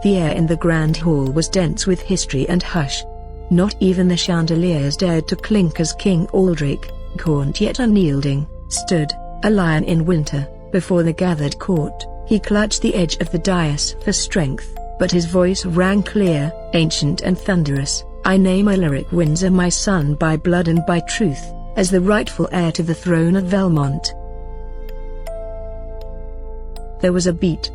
The air in the grand hall was dense with history and hush. Not even the chandeliers dared to clink as King Aldrich, gaunt yet unyielding, stood, a lion in winter, before the gathered court. He clutched the edge of the dais for strength, but his voice rang clear, ancient and thunderous. "I name Alaric Windsor my son by blood and by truth, as the rightful heir to the throne of Belmont." There was a beat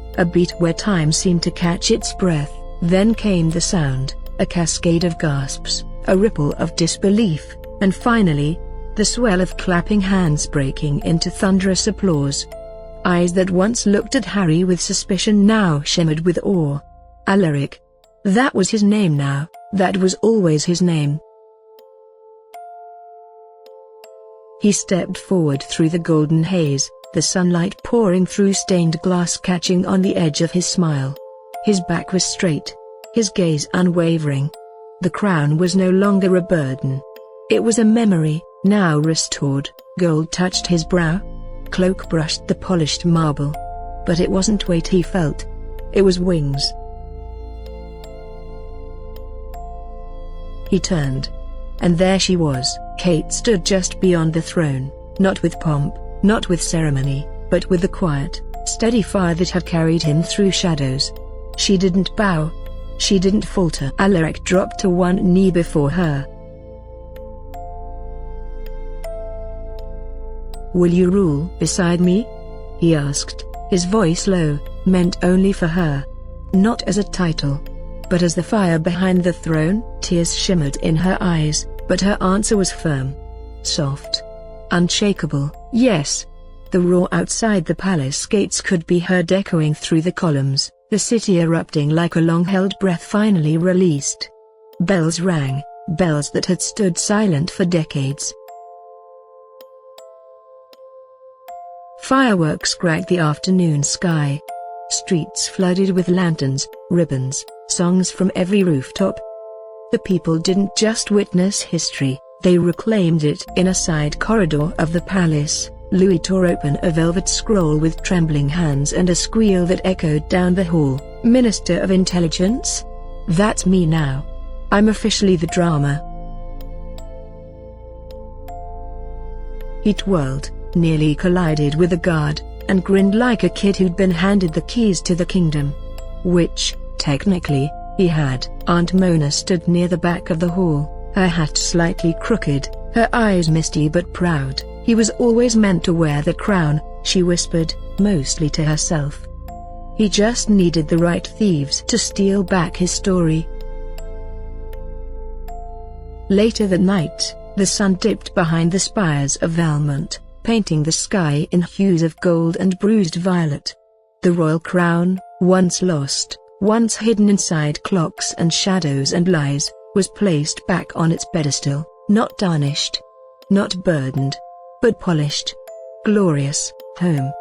where time seemed to catch its breath. Then came the sound, a cascade of gasps, a ripple of disbelief, and finally, the swell of clapping hands breaking into thunderous applause. Eyes that once looked at Harry with suspicion now shimmered with awe. Alaric. That was his name now, that was always his name. He stepped forward through the golden haze, the sunlight pouring through stained glass catching on the edge of his smile. His back was straight, his gaze unwavering. The crown was no longer a burden. It was a memory, now restored. Gold touched his brow. Cloak brushed the polished marble. But it wasn't weight he felt. It was wings. He turned. And there she was. Kate stood just beyond the throne, not with pomp, not with ceremony, but with the quiet, steady fire that had carried him through shadows. She didn't bow. She didn't falter. Alaric dropped to one knee before her. "Will you rule beside me?" he asked, his voice low, meant only for her. Not as a title, but as the fire behind the throne. Tears shimmered in her eyes, but her answer was firm. Soft. Unshakable. Yes. The roar outside the palace gates could be heard echoing through the columns, the city erupting like a long-held breath finally released. Bells rang, bells that had stood silent for decades. Fireworks cracked the afternoon sky. Streets flooded with lanterns, ribbons, songs from every rooftop. The people didn't just witness history, they reclaimed it. In a side corridor of the palace, Louis tore open a velvet scroll with trembling hands and a squeal that echoed down the hall. "Minister of Intelligence? That's me now. I'm officially the drama." He twirled, nearly collided with a guard, and grinned like a kid who'd been handed the keys to the kingdom. Which, technically, he had. Aunt Mona stood near the back of the hall, her hat slightly crooked, her eyes misty but proud. "He was always meant to wear the crown," she whispered, mostly to herself. He just needed the right thieves to steal back his story. Later that night, the sun dipped behind the spires of Valmont, painting the sky in hues of gold and bruised violet. The royal crown, once lost, once hidden inside clocks and shadows and lies, was placed back on its pedestal, not tarnished, not burdened, but polished. Glorious, home.